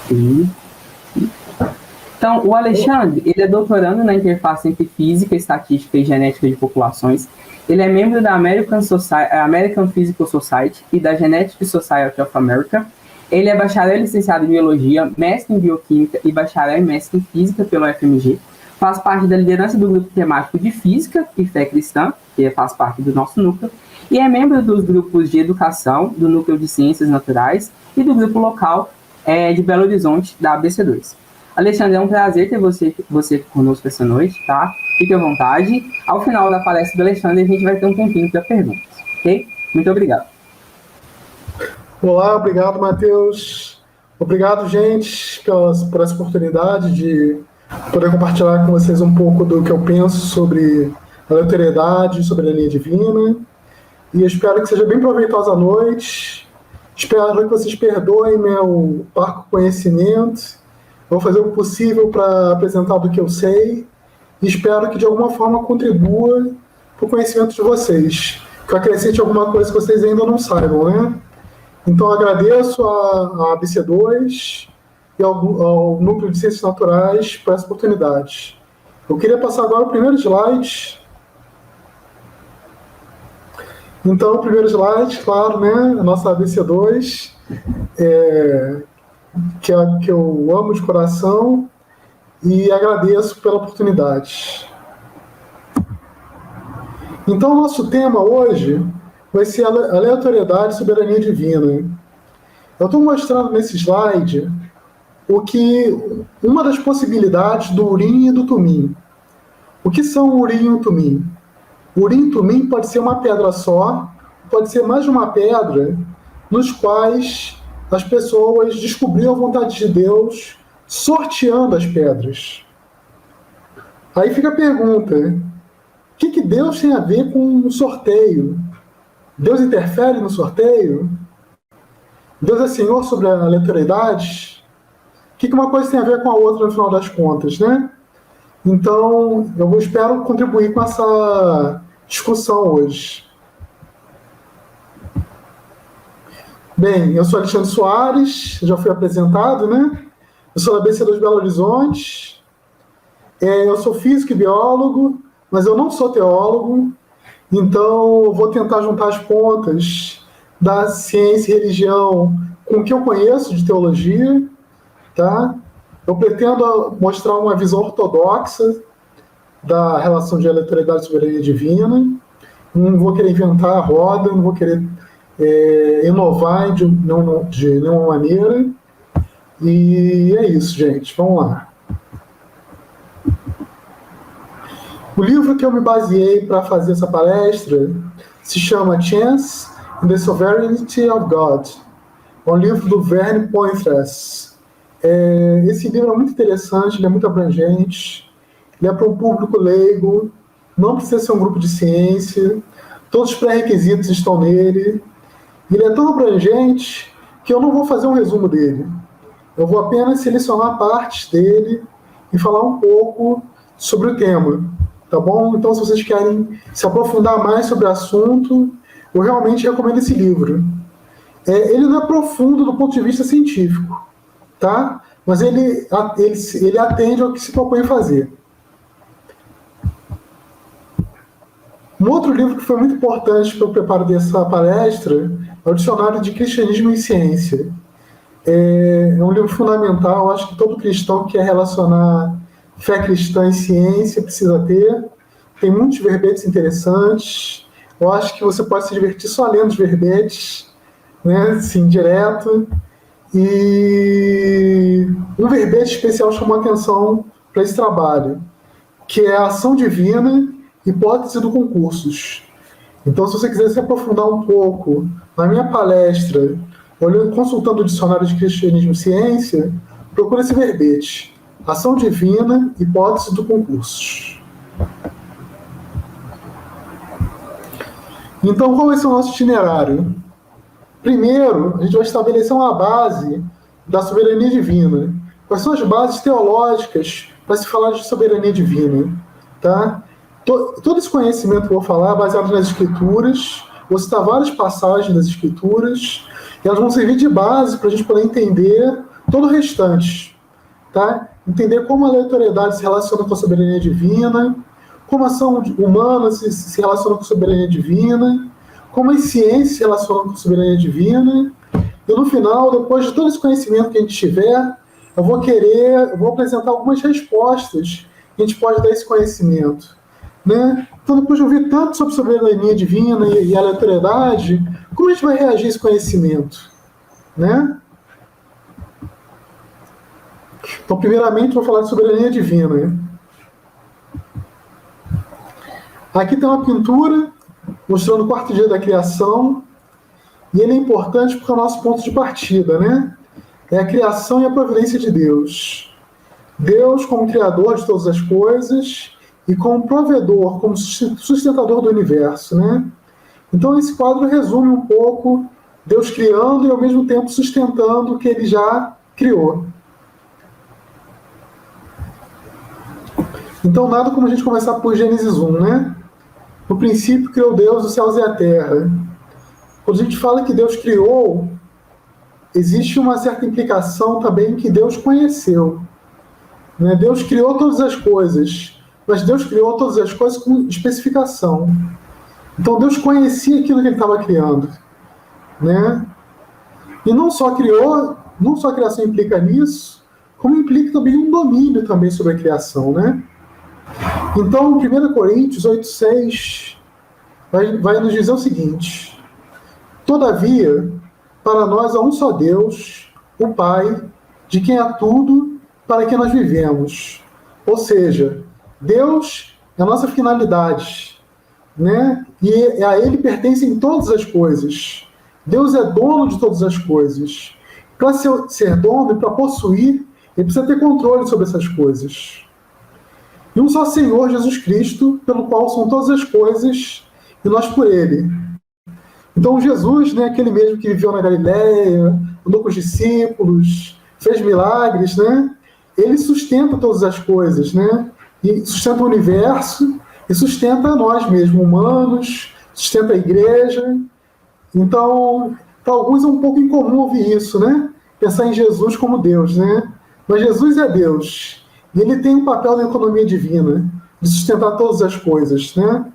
Sim. Então, o Alexandre, ele é doutorando na interface entre física, estatística e genética de populações. Ele é membro da American Physical Society e da Genetic Society of America. Ele é bacharel e licenciado em biologia, mestre em bioquímica e bacharel e mestre em física pelo FMG. Faz parte da liderança do grupo temático de física e fé cristã, que faz parte do nosso núcleo, e é membro dos grupos de educação, do núcleo de ciências naturais e do grupo local de Belo Horizonte, da ABC2. Alexandre, é um prazer ter você conosco essa noite, tá? Fique à vontade. Ao final da palestra do Alexandre, a gente vai ter um tempinho para perguntas, ok? Muito obrigado. Olá, obrigado, Matheus. Obrigado, gente, por essa oportunidade de poder compartilhar com vocês um pouco do que eu penso sobre a aleatoriedade, sobre a linha divina. E espero que seja bem proveitosa a noite. Espero que vocês perdoem meu parco conhecimento. Vou fazer o possível para apresentar do que eu sei. E espero que, de alguma forma, contribua para o conhecimento de vocês. Que eu acrescente alguma coisa que vocês ainda não saibam, né? Então, agradeço a ABC2 e ao Núcleo de Ciências Naturais por essa oportunidade. Eu queria passar agora o primeiro slide. Então, o primeiro slide, claro, né? A nossa ABC2, que eu amo de coração e agradeço pela oportunidade. Então, o nosso tema hoje vai ser a aleatoriedade e soberania divina. Eu estou mostrando nesse slide uma das possibilidades do Urim e do Tumim. O que são o Urim e o Tumim? O Urim e o Tumim pode ser uma pedra só, pode ser mais de uma pedra, nos quais as pessoas descobriram a vontade de Deus sorteando as pedras. Aí fica a pergunta, o que Deus tem a ver com o sorteio? Deus interfere no sorteio? Deus é Senhor sobre a aleatoriedade? O que uma coisa tem a ver com a outra no final das contas, né? Então, espero contribuir com essa discussão hoje. Bem, eu sou Alexandre Soares, já fui apresentado, né? Eu sou da ABC2 Belo Horizonte. Eu sou físico e biólogo, mas eu não sou teólogo. Então, eu vou tentar juntar as pontas da ciência e religião com o que eu conheço de teologia, tá? Eu pretendo mostrar uma visão ortodoxa da relação de aleatoriedade e soberania divina. Não vou querer inventar a roda, não vou querer inovar de nenhuma maneira. E é isso, gente. Vamos lá. O livro que eu me baseei para fazer essa palestra se chama Chance and the Sovereignty of God. É um livro do Verne Poitras. Esse livro é muito interessante, ele é muito abrangente, ele é para um público leigo, não precisa ser um grupo de ciência, todos os pré-requisitos estão nele. Ele é tão abrangente que eu não vou fazer um resumo dele. Eu vou apenas selecionar partes dele e falar um pouco sobre o tema. Tá bom? Então, se vocês querem se aprofundar mais sobre o assunto, eu realmente recomendo esse livro. Ele não é profundo do ponto de vista científico, tá? Mas ele atende ao que se propõe fazer. Um outro livro que foi muito importante para o preparo dessa palestra é o Dicionário de Cristianismo e Ciência. É um livro fundamental, eu acho que todo cristão que quer relacionar fé cristã e ciência precisa ter. Tem muitos verbetes interessantes. Eu acho que você pode se divertir só lendo os verbetes, né? Assim, direto. E um verbete especial chamou a atenção para esse trabalho, que é a ação divina, hipótese do concursos. Então, se você quiser se aprofundar um pouco na minha palestra, consultando o Dicionário de Cristianismo e Ciência, procure esse verbete. Ação divina, hipótese do concurso. Então, qual vai ser o nosso itinerário? Primeiro, a gente vai estabelecer uma base da soberania divina. Quais são as bases teológicas para se falar de soberania divina? Tá? Todo esse conhecimento que eu vou falar é baseado nas Escrituras. Vou citar várias passagens das Escrituras, e elas vão servir de base para a gente poder entender todo o restante, tá? Entender como a aleatoriedade se relaciona com a soberania divina, como a ação humana se relaciona com a soberania divina, como as ciências se relacionam com a soberania divina. E no final, depois de todo esse conhecimento que a gente tiver, eu vou apresentar algumas respostas que a gente pode dar a esse conhecimento, né? Então, depois de ouvir tanto sobre soberania divina e aleatoriedade, como a gente vai reagir a esse conhecimento, né? Então, primeiramente, vou falar de soberania divina, né? Aqui tem uma pintura mostrando o quarto dia da criação, e ele é importante porque é o nosso ponto de partida, né? É a criação e a providência de Deus. Deus como criador de todas as coisas e como provedor, como sustentador do universo, né? Então esse quadro resume um pouco Deus criando e ao mesmo tempo sustentando o que ele já criou. Então nada como a gente começar por Gênesis 1, né? No princípio criou Deus os céus e a terra. Quando a gente fala que Deus criou, existe uma certa implicação também que Deus conheceu. Né? Deus criou todas as coisas, mas Deus criou todas as coisas com especificação. Então Deus conhecia aquilo que ele estava criando. Né? E não só a criação implica nisso, como implica também um domínio também sobre a criação. Né? Então, 1 Coríntios 8,6 vai nos dizer o seguinte: todavia, para nós há um só Deus, o Pai, de quem há tudo, para quem nós vivemos. Ou seja, Deus é a nossa finalidade, né? E a Ele pertencem todas as coisas. Deus é dono de todas as coisas. Para ser dono e para possuir, ele precisa ter controle sobre essas coisas. E um só Senhor, Jesus Cristo, pelo qual são todas as coisas, e nós por Ele. Então Jesus, né, aquele mesmo que viveu na Galileia, andou com os discípulos, fez milagres, né? Ele sustenta todas as coisas, né? E sustenta o universo e sustenta nós mesmos, humanos, sustenta a igreja. Então, para alguns é um pouco incomum ouvir isso, né? Pensar em Jesus como Deus, né? Mas Jesus é Deus. E ele tem um papel na economia divina, de sustentar todas as coisas, né?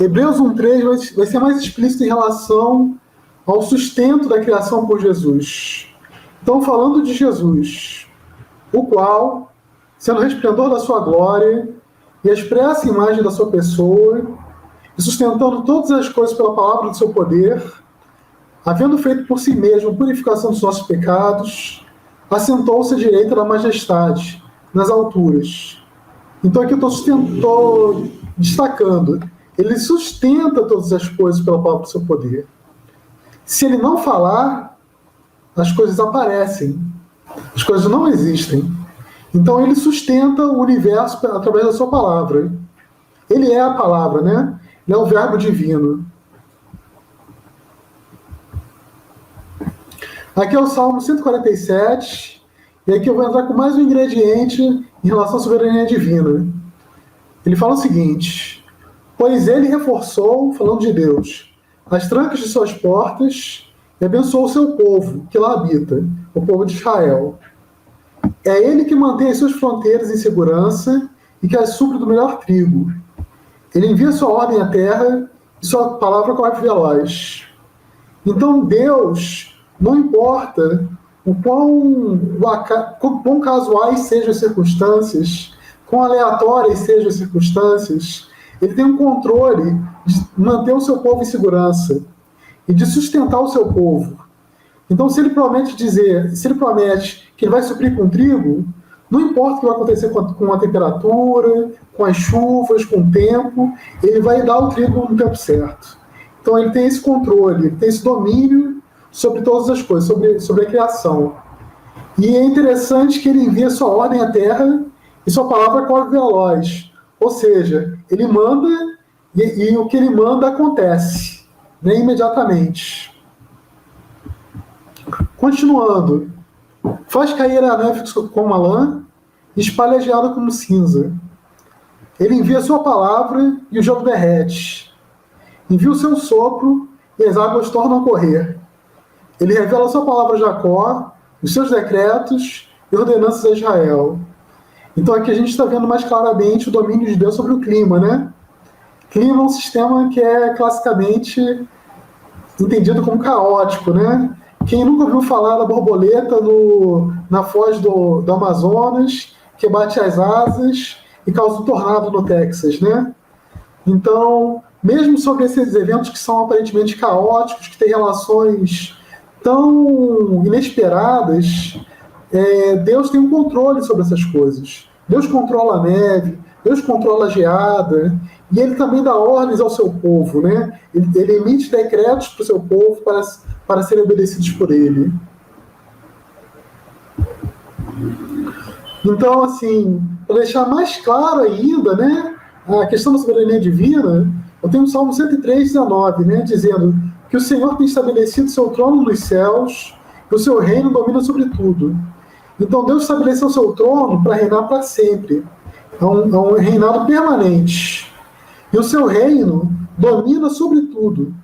Hebreus 1,3 vai ser mais explícito em relação ao sustento da criação por Jesus. Então, falando de Jesus, o qual, sendo o resplendor da sua glória e a expressa imagem da sua pessoa, e sustentando todas as coisas pela palavra do seu poder, havendo feito por si mesmo a purificação dos nossos pecados, assentou-se à direita da majestade, nas alturas. Então aqui eu estou destacando, ele sustenta todas as coisas pela palavra do seu poder. Se ele não falar, as coisas aparecem, as coisas não existem. Então ele sustenta o universo através da sua palavra. Ele é a palavra, né? Ele é o verbo divino. Aqui é o Salmo 147, e aqui eu vou entrar com mais um ingrediente em relação à soberania divina. Ele fala o seguinte: pois ele reforçou, falando de Deus, as trancas de suas portas e abençoou o seu povo, que lá habita, o povo de Israel. É ele que mantém as suas fronteiras em segurança e que as supre do melhor trigo. Ele envia sua ordem à terra e sua palavra corre veloz. Então Deus, não importa o quão casuais sejam as circunstâncias, quão aleatórias sejam as circunstâncias, ele tem um controle de manter o seu povo em segurança e de sustentar o seu povo. Então, se ele promete que ele vai suprir com trigo, não importa o que vai acontecer com a temperatura, com as chuvas, com o tempo, ele vai dar o trigo no tempo certo. Então, ele tem esse controle, ele tem esse domínio sobre todas as coisas, sobre a criação. E é interessante que ele envia sua ordem à terra e sua palavra corre veloz. Ou seja, ele manda e o que ele manda acontece, né, imediatamente. Continuando. Faz cair a neve como a lã e espalha a geada como cinza. Ele envia sua palavra e o gelo derrete. Envia o seu sopro e as águas tornam a correr. Ele revela a sua palavra a Jacó, os seus decretos e ordenanças a Israel. Então aqui a gente está vendo mais claramente o domínio de Deus sobre o clima, né? Clima é um sistema que é classicamente entendido como caótico, né? Quem nunca ouviu falar da borboleta na foz do Amazonas, que bate as asas e causa um tornado no Texas, né? Então, mesmo sobre esses eventos que são aparentemente caóticos, que têm relações tão inesperadas, Deus tem um controle sobre essas coisas. Deus controla a neve, Deus controla a geada, e Ele também dá ordens ao seu povo, né? Ele emite decretos para o seu povo para serem obedecidos por Ele. Então, assim, para deixar mais claro ainda, né, a questão da soberania divina, eu tenho o Salmo 103:19, né, dizendo que o Senhor tem estabelecido seu trono nos céus e o seu reino domina sobre tudo. Então Deus estabeleceu o seu trono para reinar para sempre. É um reinado permanente. E o seu reino domina sobre tudo.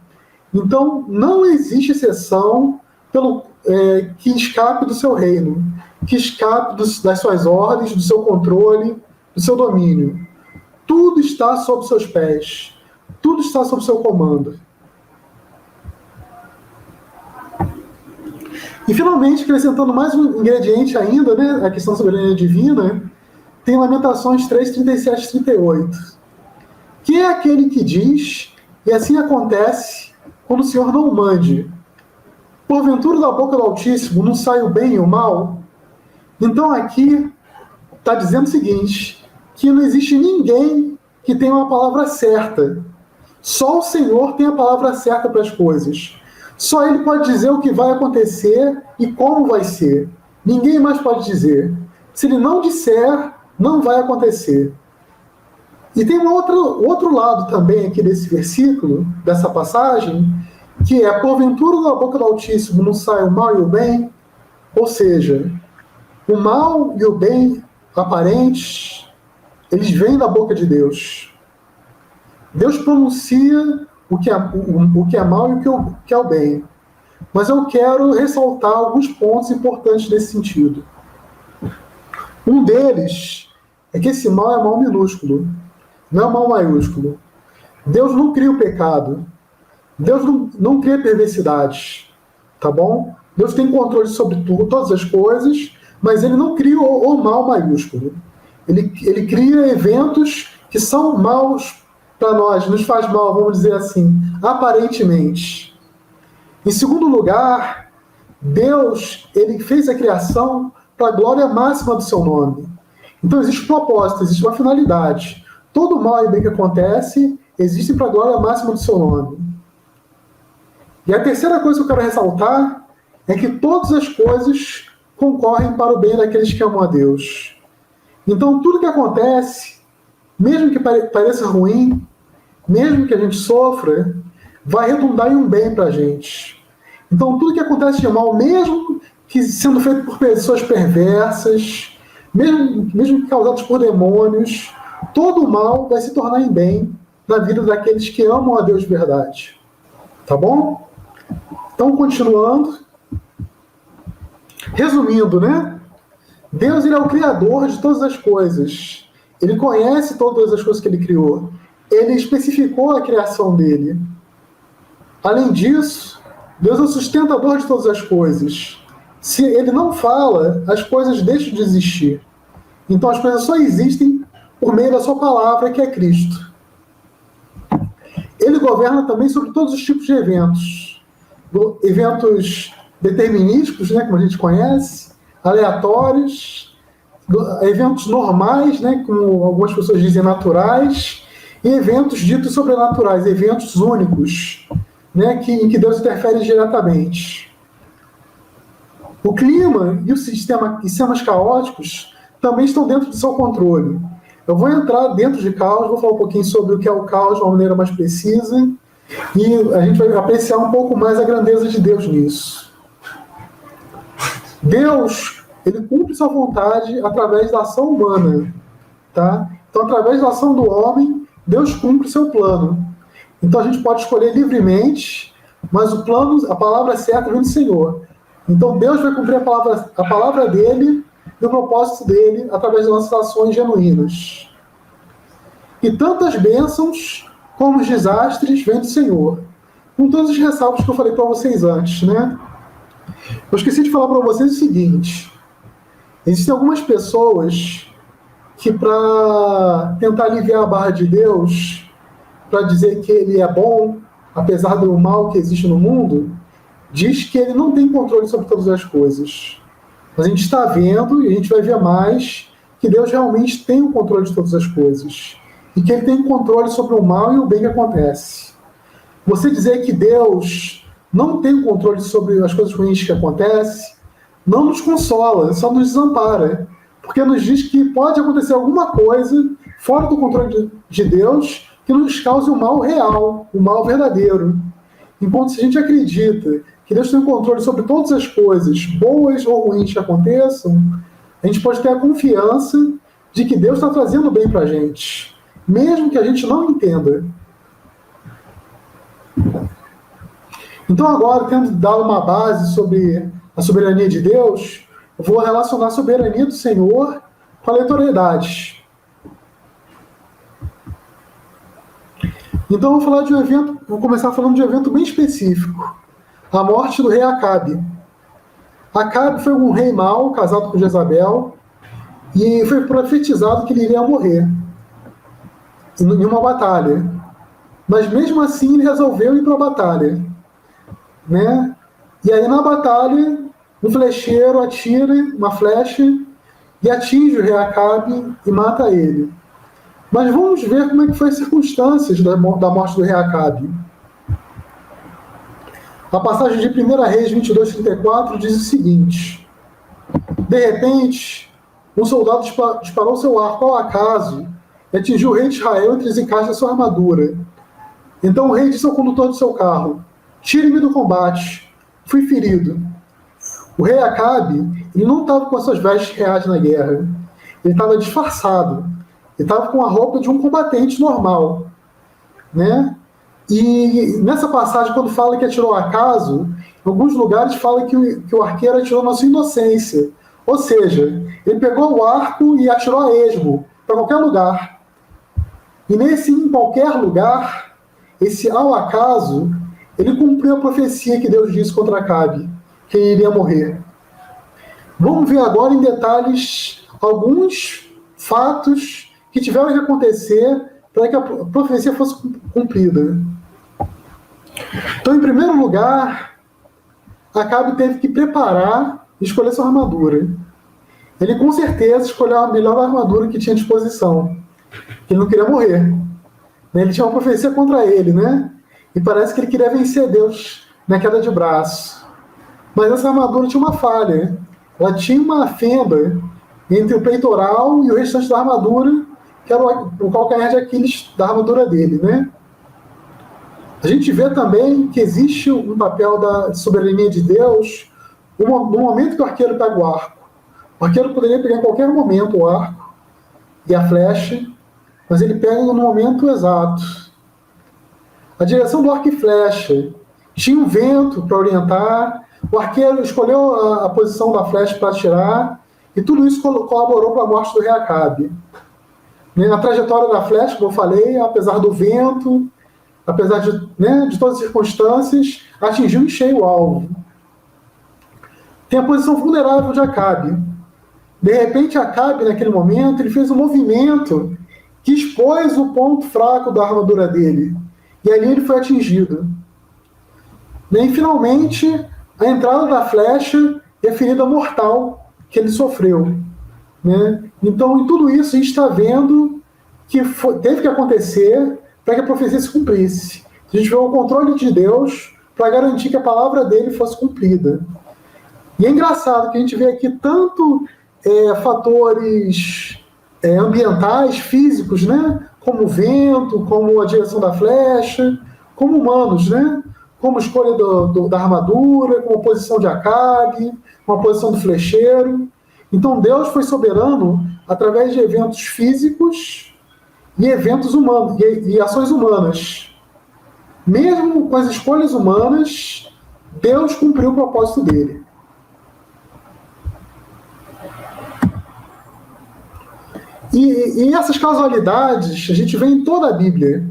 Então não existe exceção que escape do seu reino, que escape das suas ordens, do seu controle, do seu domínio. Tudo está sob seus pés. Tudo está sob seu comando. E, finalmente, acrescentando mais um ingrediente ainda, né, a questão da soberania divina, tem Lamentações 3, 37 e 38. Que é aquele que diz, e assim acontece, quando o Senhor não mande. Porventura da boca do Altíssimo não sai o bem e o mal? Então aqui está dizendo o seguinte, que não existe ninguém que tenha uma palavra certa. Só o Senhor tem a palavra certa para as coisas. Só Ele pode dizer o que vai acontecer e como vai ser. Ninguém mais pode dizer. Se Ele não disser, não vai acontecer. E tem outro lado também aqui desse versículo, dessa passagem, que é, porventura da boca do Altíssimo não sai o mal e o bem? Ou seja, o mal e o bem aparentes, eles vêm da boca de Deus. Deus pronuncia o que é mal e o que é o bem. Mas eu quero ressaltar alguns pontos importantes nesse sentido. Um deles é que esse mal é mal minúsculo, não é mal maiúsculo. Deus não cria o pecado. Deus não cria perversidades. Tá bom? Deus tem controle sobre todas as coisas, mas Ele não cria o mal maiúsculo. Ele cria eventos que são maus para nós, nos faz mal, vamos dizer assim, aparentemente. Em segundo lugar, Deus, Ele fez a criação para a glória máxima do seu nome. Então existe um propósito, existe uma finalidade. Todo mal e bem que acontece, existe para a glória máxima do seu nome. E a terceira coisa que eu quero ressaltar é que todas as coisas concorrem para o bem daqueles que amam a Deus. Então tudo que acontece, mesmo que pareça ruim, mesmo que a gente sofra, vai redundar em um bem para a gente. Então tudo que acontece de mal, mesmo que sendo feito por pessoas perversas, mesmo que causados por demônios, todo o mal vai se tornar em bem na vida daqueles que amam a Deus de verdade. Tá bom? Então, continuando. Resumindo, né? Deus, Ele é o Criador de todas as coisas. Ele conhece todas as coisas que Ele criou. Ele especificou a criação dele. Além disso, Deus é o sustentador de todas as coisas. Se Ele não fala, as coisas deixam de existir. Então as coisas só existem por meio da sua palavra, que é Cristo. Ele governa também sobre todos os tipos de eventos. Eventos determinísticos, né, como a gente conhece, aleatórios, eventos normais, né, como algumas pessoas dizem naturais, e eventos ditos sobrenaturais, eventos únicos, né, em que Deus interfere diretamente. O clima e sistemas caóticos também estão dentro do seu controle. Eu vou entrar dentro de caos, vou falar um pouquinho sobre o que é o caos de uma maneira mais precisa, e a gente vai apreciar um pouco mais a grandeza de Deus nisso. Deus, Ele cumpre sua vontade através da ação humana. Tá? Então, através da ação do homem, Deus cumpre seu plano. Então, a gente pode escolher livremente mas o plano, a palavra certa vem do Senhor. Então Deus vai cumprir a palavra dele e o propósito dele através das nossas ações genuínas. E tantas bênçãos como os desastres vêm do Senhor. Com todas as ressalvas que eu falei para vocês antes, né? Eu esqueci de falar para vocês o seguinte. Existem algumas pessoas que, para tentar aliviar a barra de Deus, para dizer que ele é bom, apesar do mal que existe no mundo, diz que ele não tem controle sobre todas as coisas. Mas a gente está vendo, e a gente vai ver mais, que Deus realmente tem o controle de todas as coisas. E que ele tem controle sobre o mal e o bem que acontece. Você dizer que Deus não tem o controle sobre as coisas ruins que acontecem, não nos consola, só nos desampara. Porque nos diz que pode acontecer alguma coisa fora do controle de Deus que nos cause o mal real, o mal verdadeiro. Enquanto se a gente acredita que Deus tem o controle sobre todas as coisas, boas ou ruins que aconteçam, a gente pode ter a confiança de que Deus está trazendo bem para a gente, mesmo que a gente não entenda. Então agora, tendo dado uma base sobre a soberania de Deus, eu vou relacionar a soberania do Senhor com a aleatoriedade. Então vou começar falando de um evento bem específico. A morte do rei Acabe. Acabe foi um rei mau, casado com Jezabel, e foi profetizado que ele iria morrer em uma batalha. Mas mesmo assim ele resolveu ir para a batalha. Né? E aí na batalha, um flecheiro atira uma flecha e atinge o rei Acabe e mata ele. Mas vamos ver como é que foi as circunstâncias da morte do rei Acabe. A passagem de 1 Reis 22:34 diz o seguinte: de repente, um soldado disparou seu arco ao acaso e atingiu o rei de Israel entre as encaixes da sua armadura. Então o rei disse ao condutor do seu carro: tire-me do combate, fui ferido. O rei Acabe, ele não estava com as suas vestes reais na guerra. Ele estava disfarçado. Ele estava com a roupa de um combatente normal. Né? E nessa passagem, quando fala que atirou a acaso, em alguns lugares fala que o arqueiro atirou na sua inocência. Ou seja, ele pegou o arco e atirou a esmo, para qualquer lugar. E nesse em qualquer lugar, esse ao acaso, ele cumpriu a profecia que Deus disse contra Acabe, que ele iria morrer. Vamos ver agora em detalhes alguns fatos que tiveram que acontecer para que a profecia fosse cumprida. Então, em primeiro lugar, Acabe teve que preparar e escolher sua armadura. Ele com certeza escolheu a melhor armadura que tinha à disposição. Ele não queria morrer. Ele tinha uma profecia contra ele, né? E parece que ele queria vencer Deus na queda de braço. Mas essa armadura tinha uma falha. Ela tinha uma fenda entre o peitoral e o restante da armadura, que era o calcanhar de Aquiles da armadura dele, né? A gente vê também que existe um papel da soberania de Deus no momento que o arqueiro pega o arco. O arqueiro poderia pegar em qualquer momento o arco e a flecha, mas ele pega no momento exato. A direção do arco e flecha tinha um vento para orientar, o arqueiro escolheu a posição da flecha para atirar, e tudo isso colaborou para a morte do rei Acabe. Na trajetória da flecha, como eu falei, apesar do vento, apesar de todas as circunstâncias, atingiu em cheio o alvo. Tem a posição vulnerável de Acabe. De repente, Acabe, naquele momento, ele fez um movimento que expôs o ponto fraco da armadura dele. E ali ele foi atingido. E, finalmente, a entrada da flecha e a ferida mortal que ele sofreu. Né? Então, em tudo isso, a gente está vendo que teve que acontecer para que a profecia se cumprisse. A gente vê o controle de Deus para garantir que a palavra dele fosse cumprida. E é engraçado que a gente vê aqui tanto fatores ambientais, físicos, né? Como o vento, como a direção da flecha, como humanos, né? Como a escolha da armadura, como a posição de Acabe, como a posição do flecheiro. Então Deus foi soberano através de eventos físicos e eventos humanos, e ações humanas. Mesmo com as escolhas humanas, Deus cumpriu o propósito dele. E essas casualidades a gente vê em toda a Bíblia.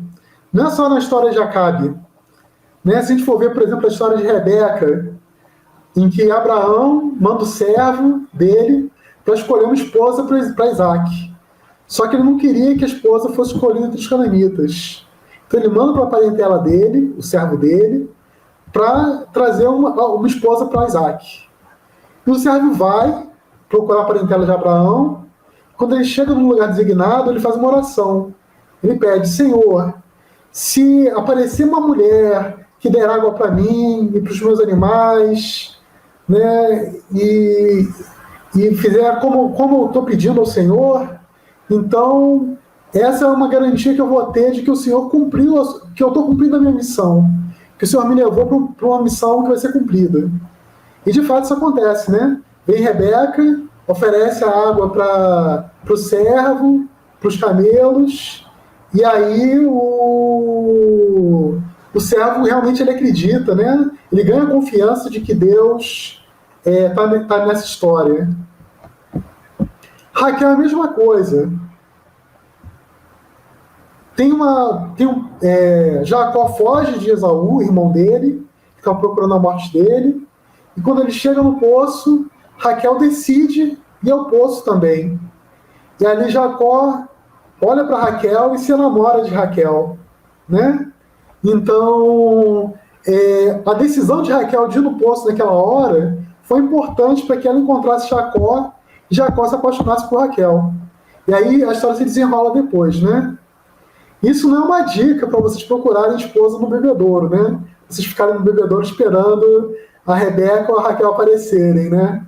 Não é só na história de Acabe. Né? Se a gente for ver, por exemplo, a história de Rebeca, em que Abraão manda o servo dele para escolher uma esposa para Isaac. Só que ele não queria que a esposa fosse escolhida entre os cananitas. Então ele manda para a parentela dele, o servo dele, para trazer uma esposa para Isaac. E o servo vai procurar a parentela de Abraão. Quando ele chega no lugar designado, ele faz uma oração. Ele pede: Senhor, se aparecer uma mulher que der água para mim e para os meus animais, né, e fizer como eu estou pedindo ao Senhor, então essa é uma garantia que eu vou ter de que o Senhor cumpriu, que eu estou cumprindo a minha missão, que o Senhor me levou para uma missão que vai ser cumprida. E de fato isso acontece, né? Vem Rebeca, oferece a água para o servo, para os camelos, e aí o servo realmente ele acredita, né? Ele ganha a confiança de que Deus tá nessa história. Raquel é a mesma coisa. Jacó foge de Esaú, irmão dele, que estava procurando a morte dele, e quando ele chega no poço, Raquel decide ir ao poço também. E ali Jacó olha para Raquel e se enamora de Raquel, né? Então, a decisão de Raquel de ir no poço naquela hora foi importante para que ela encontrasse Jacó e Jacó se apaixonasse por Raquel. E aí a história se desenrola depois, né? Isso não é uma dica para vocês procurarem esposa no bebedouro, né? Vocês ficarem no bebedouro esperando a Rebeca ou a Raquel aparecerem, né?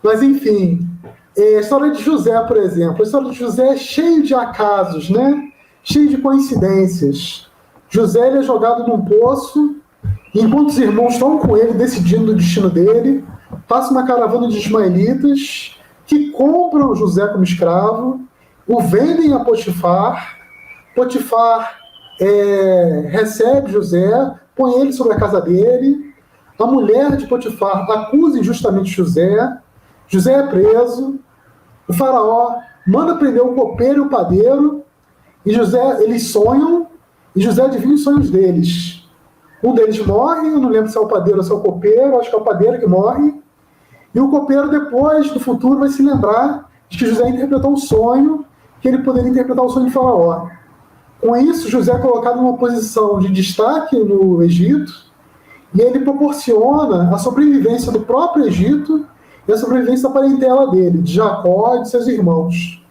Mas, enfim, a história de José, por exemplo. A história de José é cheia de acasos, né? Cheia de coincidências. José ele é jogado num poço, e enquanto os irmãos estão com ele decidindo o destino dele, passa uma caravana de ismaelitas que compram José como escravo, o vendem a Potifar. Potifar recebe José, põe ele sobre a casa dele. A mulher de Potifar acusa injustamente José. José é preso. O faraó manda prender o copeiro e o padeiro. E eles sonham, e José adivinha os sonhos deles. Um deles morre, eu não lembro se é o padeiro ou se é o copeiro, acho que é o padeiro que morre. E o copeiro depois, no futuro, vai se lembrar de que José interpretou um sonho, que ele poderia interpretar o sonho de faraó. Com isso, José é colocado numa posição de destaque no Egito, e ele proporciona a sobrevivência do próprio Egito e a sobrevivência da parentela dele, de Jacó e de seus irmãos.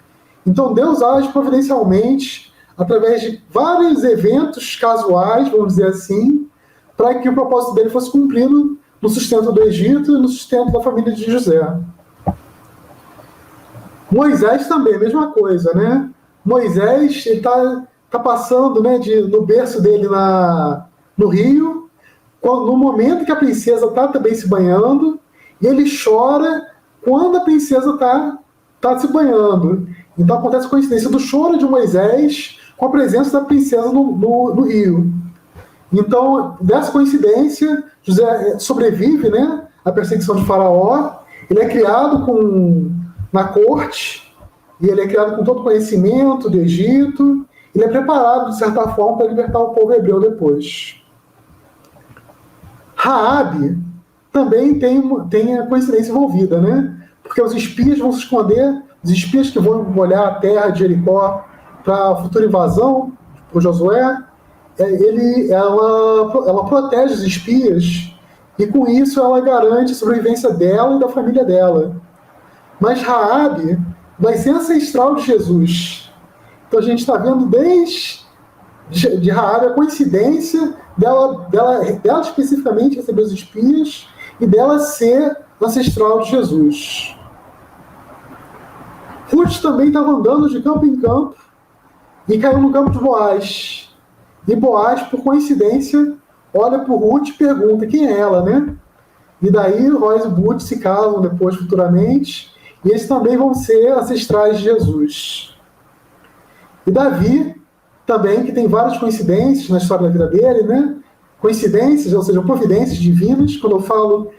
Então Deus age providencialmente através de vários eventos casuais, vamos dizer assim, para que o propósito dele fosse cumprido no sustento do Egito e no sustento da família de José. Moisés também, a mesma coisa, né? Moisés está passando, né, no berço dele no rio, no momento que a princesa está também se banhando, e ele chora quando a princesa está se banhando. Então acontece a coincidência do choro de Moisés com a presença da princesa no rio. Então, dessa coincidência, José sobrevive, né, à perseguição de Faraó. Ele é criado na corte, e ele é criado com todo o conhecimento do Egito. Ele é preparado, de certa forma, para libertar o povo hebreu depois. Raabe também tem a coincidência envolvida, né? Porque os espias vão se esconder, os espias que vão olhar a terra de Jericó para a futura invasão por Josué, ela protege os espias, e com isso ela garante a sobrevivência dela e da família dela. Mas Raabe vai ser ancestral de Jesus. Então a gente está vendo desde de Raabe a coincidência dela especificamente receber os espias e dela ser ancestral de Jesus. Ruth também estava andando de campo em campo e caiu no campo de Boaz. E Boaz, por coincidência, olha para Ruth e pergunta quem é ela, né? E daí Boaz e Ruth se casam depois, futuramente, e eles também vão ser ancestrais de Jesus. E Davi também, que tem várias coincidências na história da vida dele, né? Coincidências, ou seja, providências divinas, quando eu falo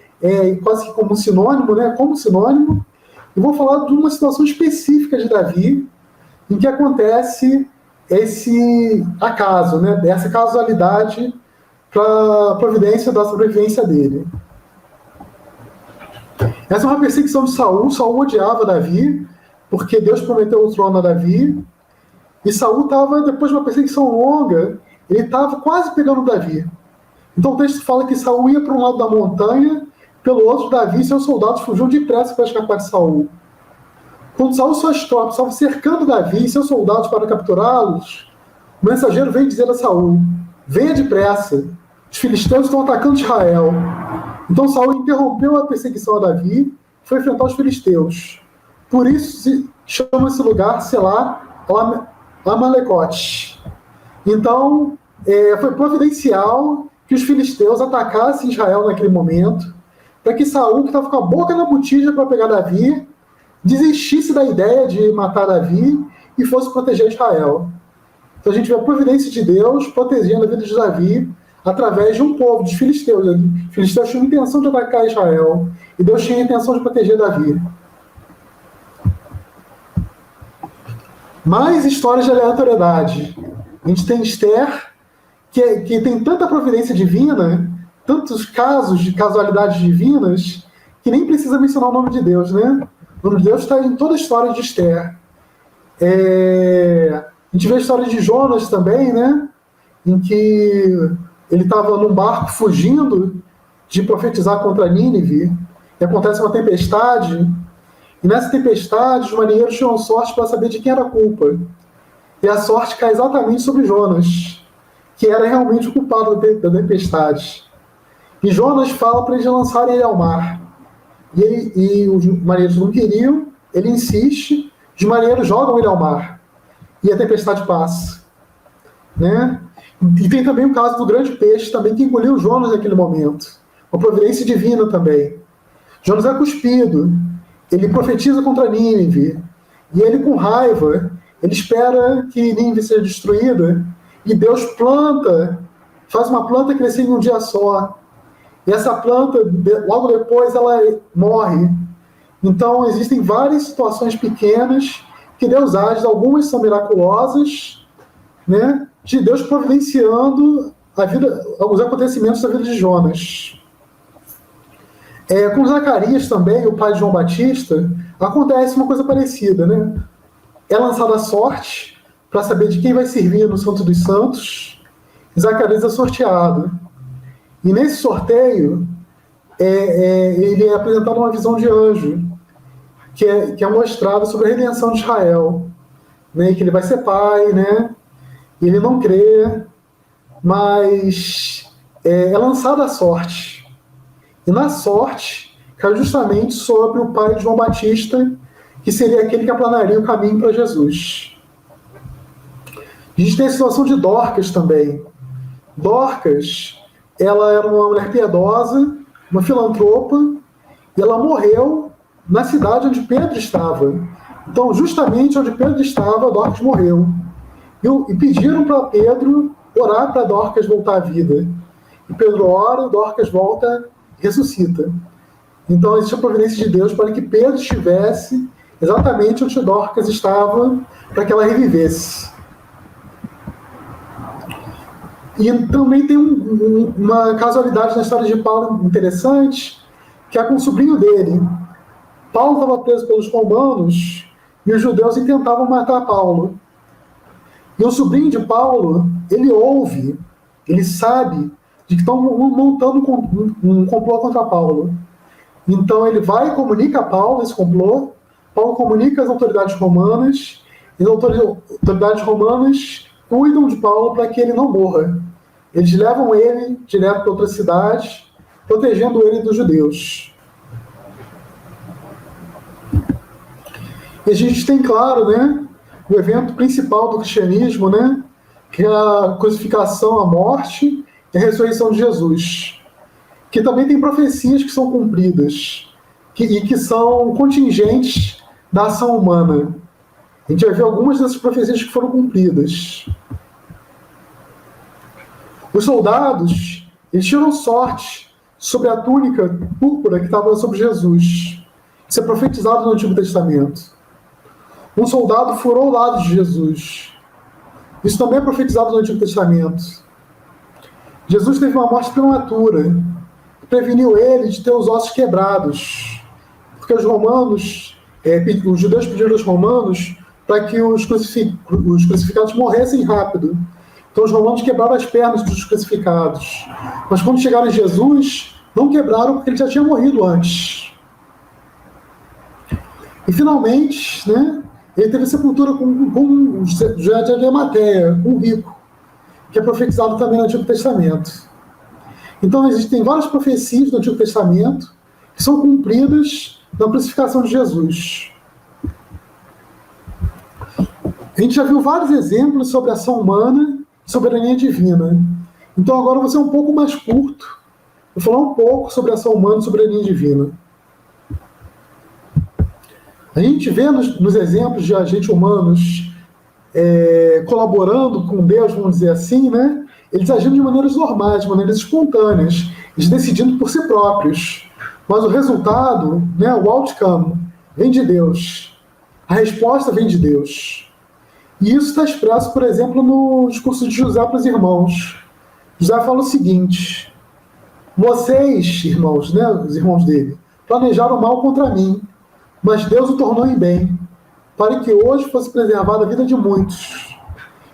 quase que como sinônimo, né? Como sinônimo. E vou falar de uma situação específica de Davi, em que acontece esse acaso, né? Essa casualidade para a providência da sobrevivência dele. Essa é uma perseguição de Saul. Saul odiava Davi, porque Deus prometeu o trono a Davi. E Saul estava, depois de uma perseguição longa, ele estava quase pegando Davi. Então o texto fala que Saul ia para um lado da montanha, pelo outro Davi e seus soldados fugiam depressa para escapar de Saul. Quando Saul e suas tropas estavam cercando Davi e seus soldados para capturá-los, o mensageiro veio dizer a Saul: venha depressa, os filisteus estão atacando Israel. Então Saul interrompeu a perseguição a Davi e foi enfrentar os filisteus. Por isso chama esse lugar Selá Amalecote. Então foi providencial que os filisteus atacassem Israel naquele momento, para que Saul, que estava com a boca na botija para pegar Davi, desistisse da ideia de matar Davi e fosse proteger Israel. Então a gente vê a providência de Deus protegendo a vida de Davi através de um povo, dos filisteus. Os filisteus tinham a intenção de atacar Israel e Deus tinha a intenção de proteger Davi. Mais histórias de aleatoriedade. A gente tem Esther, que tem tanta providência divina, tantos casos de casualidades divinas, que nem precisa mencionar o nome de Deus, né? O nome de Deus está em toda a história de Esther. A gente vê a história de Jonas também, né? Em que ele estava num barco fugindo de profetizar contra Nínive, e acontece uma tempestade, e nessa tempestade os marinheiros tinham sorte para saber de quem era a culpa. E a sorte cai exatamente sobre Jonas, que era realmente o culpado da tempestade. E Jonas fala para eles lançarem ele ao mar. E os marinheiros não queriam, ele insiste, os marinheiros jogam ele ao mar. E a tempestade passa. Né? E tem também o caso do grande peixe, também, que engoliu Jonas naquele momento. Uma providência divina também. Jonas é cuspido, ele profetiza contra Nínive, e ele, com raiva, ele espera que Nínive seja destruída, e Deus faz uma planta crescer em um dia só. E essa planta, logo depois, ela morre. Então, existem várias situações pequenas que Deus age, algumas são miraculosas, né, de Deus providenciando os acontecimentos da vida de Jonas. Com Zacarias também, o pai de João Batista, acontece uma coisa parecida, né? É lançada a sorte para saber de quem vai servir no Santo dos Santos. Zacarias é sorteado. E nesse sorteio, ele é apresentado uma visão de anjo, que é mostrada sobre a redenção de Israel, né? E que ele vai ser pai, né? E ele não crê, mas é lançada a sorte. E na sorte, caiu justamente sobre o pai de João Batista, que seria aquele que aplanaria o caminho para Jesus. A gente tem a situação de Dorcas também. Dorcas, ela era uma mulher piedosa, uma filantropa, e ela morreu na cidade onde Pedro estava. Então, justamente onde Pedro estava, Dorcas morreu. E pediram para Pedro orar para Dorcas voltar à vida. E Pedro ora, Dorcas volta e ressuscita. Então, existe a providência de Deus para que Pedro estivesse exatamente onde Dorcas estava, para que ela revivesse. E também tem uma casualidade na história de Paulo interessante, que é com o sobrinho dele. Paulo estava preso pelos romanos e os judeus intentavam matar Paulo. E o sobrinho de Paulo, ele sabe de que estão montando um complô contra Paulo. Então ele vai e comunica a Paulo esse complô. Paulo comunica às autoridades romanas, e as autoridades romanas cuidam de Paulo para que ele não morra. Eles levam ele direto para outra cidade, protegendo ele dos judeus. E a gente tem, claro, né, o evento principal do cristianismo, né, que é a crucificação, a morte e a ressurreição de Jesus. Que também tem profecias que são cumpridas e que são contingentes da ação humana. A gente vai ver algumas dessas profecias que foram cumpridas. Os soldados, eles tiram sorte sobre a túnica púrpura que estava sobre Jesus. Isso é profetizado no Antigo Testamento. Um soldado furou o lado de Jesus. Isso também é profetizado no Antigo Testamento. Jesus teve uma morte prematura, que preveniu ele de ter os ossos quebrados. Porque os romanos, os judeus pediram aos romanos para que os crucificados morressem rápido. Então os romanos quebraram as pernas dos crucificados. Mas quando chegaram em Jesus, não quebraram porque ele já tinha morrido antes. E finalmente, né, ele teve sepultura com José de Arimateia, um rico, que é profetizado também no Antigo Testamento. Então existem várias profecias do Antigo Testamento que são cumpridas na crucificação de Jesus. A gente já viu vários exemplos sobre ação humana e soberania divina. Então agora eu vou ser um pouco mais curto. Vou falar um pouco sobre ação humana e soberania divina. A gente vê nos exemplos de agentes humanos colaborando com Deus, vamos dizer assim, né? Eles agindo de maneiras normais, de maneiras espontâneas, eles decidindo por si próprios. Mas o resultado, né, o outcome, vem de Deus. A resposta vem de Deus. E isso está expresso, por exemplo, no discurso de José para os irmãos. José fala o seguinte: vocês, irmãos, né, os irmãos dele, planejaram mal contra mim, mas Deus o tornou em bem, para que hoje fosse preservada a vida de muitos.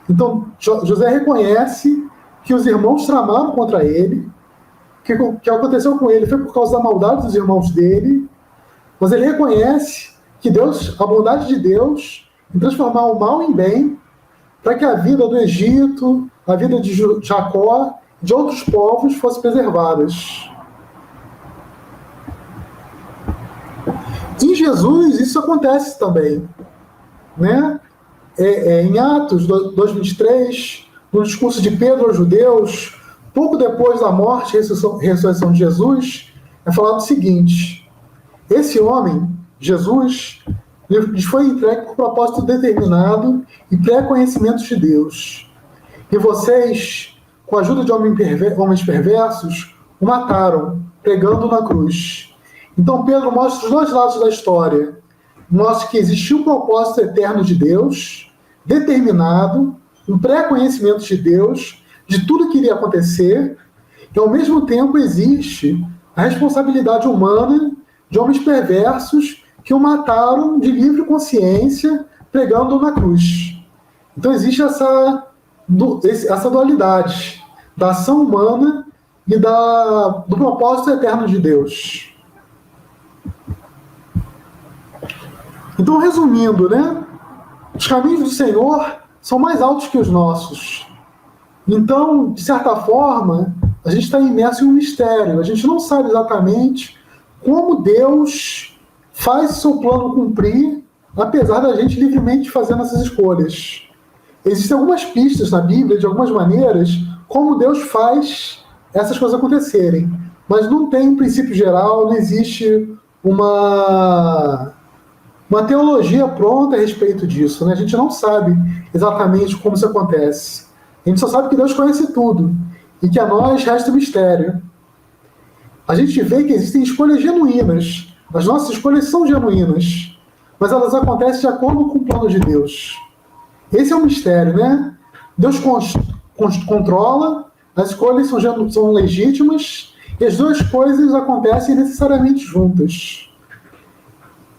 Então, José reconhece que os irmãos tramaram contra ele, que o que aconteceu com ele foi por causa da maldade dos irmãos dele, mas ele reconhece que Deus, a bondade de Deus, em transformar o mal em bem, para que a vida do Egito, a vida de Jacó, de outros povos fosse preservadas. Em Jesus, isso acontece também. Né? Em Atos 2:23, no discurso de Pedro aos judeus, pouco depois da morte e ressurreição de Jesus, é falado o seguinte: esse homem, Jesus, lhes foi entregue por propósito determinado e pré-conhecimento de Deus. E vocês, com a ajuda de homens perversos, o mataram, pregando na cruz. Então Pedro mostra os dois lados da história. Mostra que existiu um propósito eterno de Deus, determinado, um pré-conhecimento de Deus, de tudo que iria acontecer, e ao mesmo tempo existe a responsabilidade humana de homens perversos que o mataram de livre consciência, pregando na cruz. Então existe essa dualidade da ação humana e do propósito eterno de Deus. Então, resumindo, né? Os caminhos do Senhor são mais altos que os nossos. Então, de certa forma, a gente está imerso em um mistério. A gente não sabe exatamente como Deus faz o seu plano cumprir, apesar da gente livremente fazendo essas escolhas. Existem algumas pistas na Bíblia, de algumas maneiras, como Deus faz essas coisas acontecerem. Mas não tem um princípio geral, não existe uma teologia pronta a respeito disso. Né? A gente não sabe exatamente como isso acontece. A gente só sabe que Deus conhece tudo e que a nós resta o mistério. A gente vê que existem escolhas genuínas. As nossas escolhas são genuínas, mas elas acontecem de acordo com o plano de Deus. Esse é o mistério, né? Deus controla, as escolhas são legítimas e as duas coisas acontecem necessariamente juntas.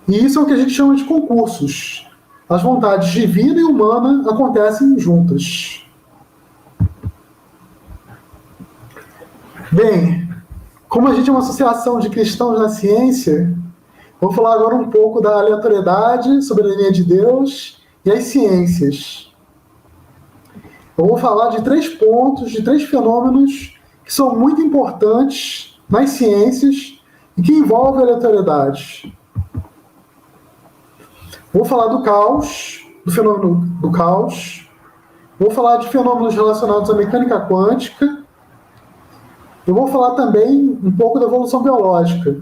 E isso é o que a gente chama de concursos. As vontades divina e humana acontecem juntas. Bem, como a gente é uma associação de cristãos na ciência, vou falar agora um pouco da aleatoriedade, soberania de Deus e as ciências. Eu vou falar de 3 pontos, de 3 fenômenos que são muito importantes nas ciências e que envolvem a aleatoriedade. Vou falar do caos, do fenômeno do caos. Vou falar de fenômenos relacionados à mecânica quântica. Eu vou falar também um pouco da evolução biológica.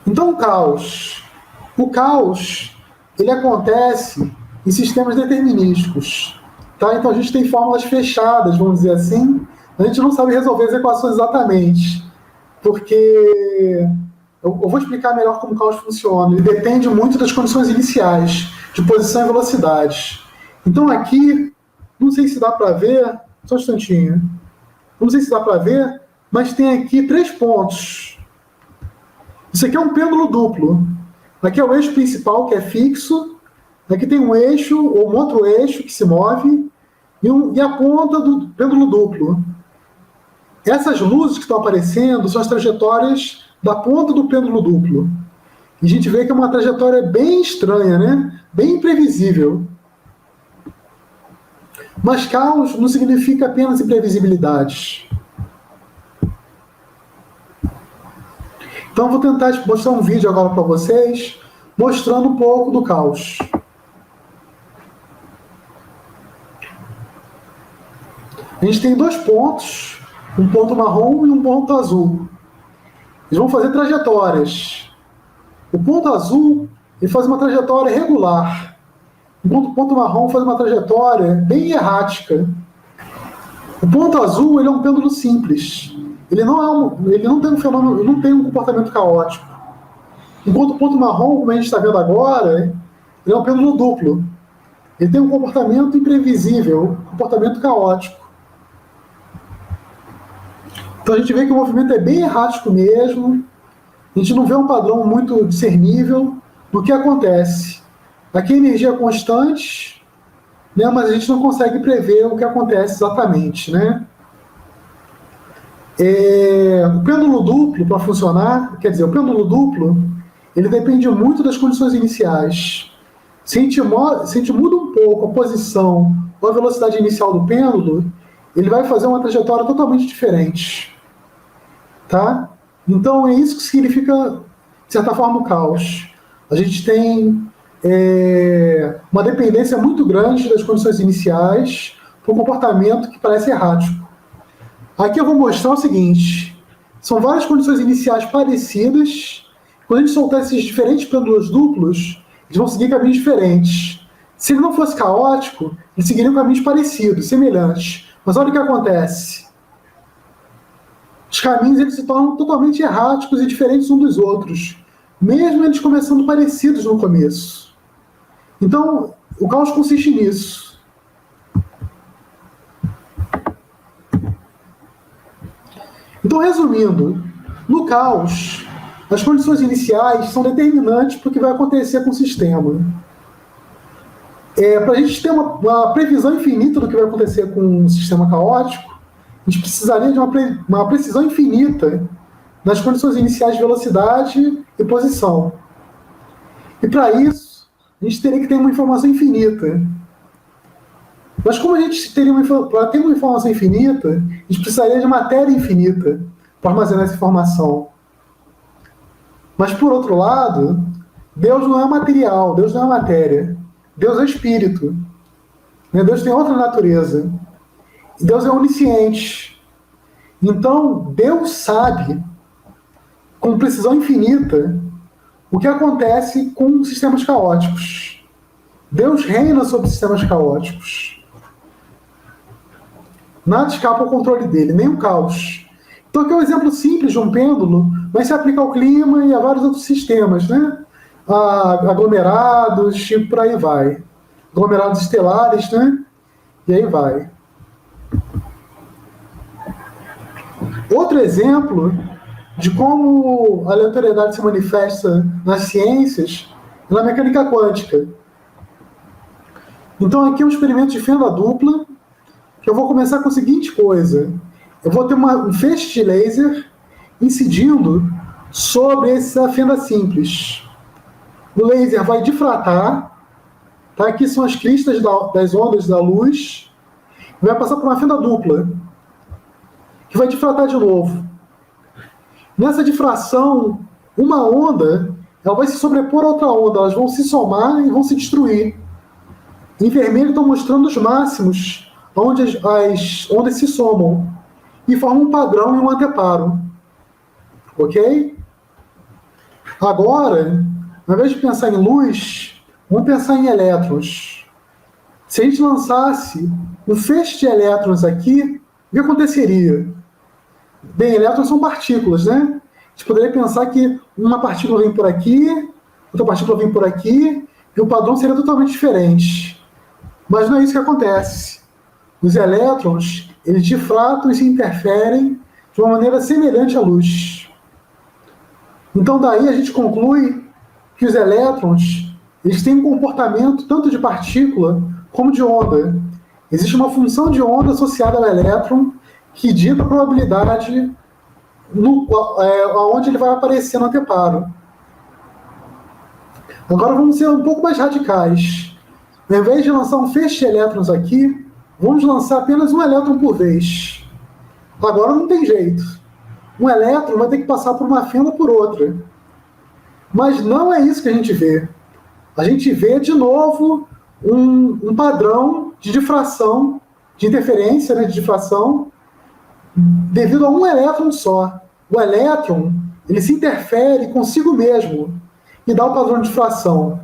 Então, o caos. O caos, ele acontece em sistemas determinísticos. Tá? Então a gente tem fórmulas fechadas, vamos dizer assim. A gente não sabe resolver as equações exatamente, porque eu vou explicar melhor como o caos funciona. Ele depende muito das condições iniciais, de posição e velocidade. Então aqui, não sei se dá para ver, só um instantinho. Não sei se dá para ver, mas tem aqui 3 pontos. Isso aqui é um pêndulo duplo. Aqui é o eixo principal, que é fixo. Aqui tem um eixo, ou um outro eixo que se move, e a ponta do pêndulo duplo. Essas luzes que estão aparecendo são as trajetórias da ponta do pêndulo duplo. E a gente vê que é uma trajetória bem estranha, né? Bem imprevisível. Mas caos não significa apenas imprevisibilidade. Então eu vou tentar mostrar um vídeo agora para vocês, mostrando um pouco do caos. A gente tem 2 pontos, um ponto marrom e um ponto azul. Eles vão fazer trajetórias. O ponto azul, ele faz uma trajetória regular. O ponto marrom faz uma trajetória bem errática. O ponto azul, ele é um pêndulo simples. Ele não tem um fenômeno, não tem um comportamento caótico. Enquanto o ponto marrom, como a gente está vendo agora, ele é um pêndulo duplo. Ele tem um comportamento imprevisível, um comportamento caótico. Então a gente vê que o movimento é bem errático mesmo. A gente não vê um padrão muito discernível do que acontece. Aqui a energia é constante, né, mas a gente não consegue prever o que acontece exatamente, né? O pêndulo duplo, para funcionar, quer dizer, o pêndulo duplo, ele depende muito das condições iniciais. Se a gente muda um pouco a posição ou a velocidade inicial do pêndulo, ele vai fazer uma trajetória totalmente diferente. Tá? Então é isso que significa, de certa forma, o caos. A gente tem uma dependência muito grande das condições iniciais para um comportamento que parece errático. Aqui eu vou mostrar o seguinte: são várias condições iniciais parecidas. Quando a gente soltar esses diferentes pêndulos duplos, eles vão seguir caminhos diferentes. Se ele não fosse caótico, eles seguiriam caminhos parecidos, semelhantes. Mas olha o que acontece. Os caminhos eles se tornam totalmente erráticos e diferentes uns dos outros, mesmo eles começando parecidos no começo. Então, o caos consiste nisso. Então, resumindo, no caos, as condições iniciais são determinantes para o que vai acontecer com o sistema. Para a gente ter uma previsão infinita do que vai acontecer com um sistema caótico, a gente precisaria de uma precisão infinita nas condições iniciais de velocidade e posição. E para isso, a gente teria que ter uma informação infinita. Mas como a gente teria para ter uma informação infinita, a gente precisaria de matéria infinita para armazenar essa informação. Mas por outro lado, Deus não é material, Deus não é matéria. Deus é espírito. Deus tem outra natureza. Deus é onisciente. Então, Deus sabe, com precisão infinita, o que acontece com sistemas caóticos. Deus reina sobre sistemas caóticos. Nada escapa ao controle dele, nem o caos. Então, aqui é um exemplo simples de um pêndulo, mas se aplica ao clima e a vários outros sistemas, né? Aglomerados e por aí vai. Aglomerados estelares, né? E aí vai. Outro exemplo de como a aleatoriedade se manifesta nas ciências é na mecânica quântica. Então aqui é um experimento de fenda dupla, que eu vou começar com a seguinte coisa. Eu vou ter um feixe de laser incidindo sobre essa fenda simples. O laser vai difratar, tá? Aqui são as cristas das ondas da luz, e vai passar por uma fenda dupla, que vai difratar de novo. Nessa difração, uma onda ela vai se sobrepor a outra onda, elas vão se somar e vão se destruir. Em vermelho estão mostrando os máximos, onde as ondas se somam, e formam um padrão e um anteparo. Ok? Agora, ao invés de pensar em luz, vamos pensar em elétrons. Se a gente lançasse um feixe de elétrons aqui, o que aconteceria? Bem, elétrons são partículas, né? A gente poderia pensar que uma partícula vem por aqui, outra partícula vem por aqui, e o padrão seria totalmente diferente. Mas não é isso que acontece. Os elétrons, eles difratam e se interferem de uma maneira semelhante à luz. Então, daí a gente conclui que os elétrons, eles têm um comportamento tanto de partícula como de onda. Existe uma função de onda associada ao elétron que dita a probabilidade onde ele vai aparecer no anteparo. Agora vamos ser um pouco mais radicais. Ao invés de lançar um feixe de elétrons aqui, vamos lançar apenas um elétron por vez. Agora não tem jeito. Um elétron vai ter que passar por uma fenda por outra. Mas não é isso que a gente vê. A gente vê, de novo, um padrão de difração, de interferência, né, de difração, devido a um elétron só. O elétron, ele se interfere consigo mesmo e dá o padrão de difração.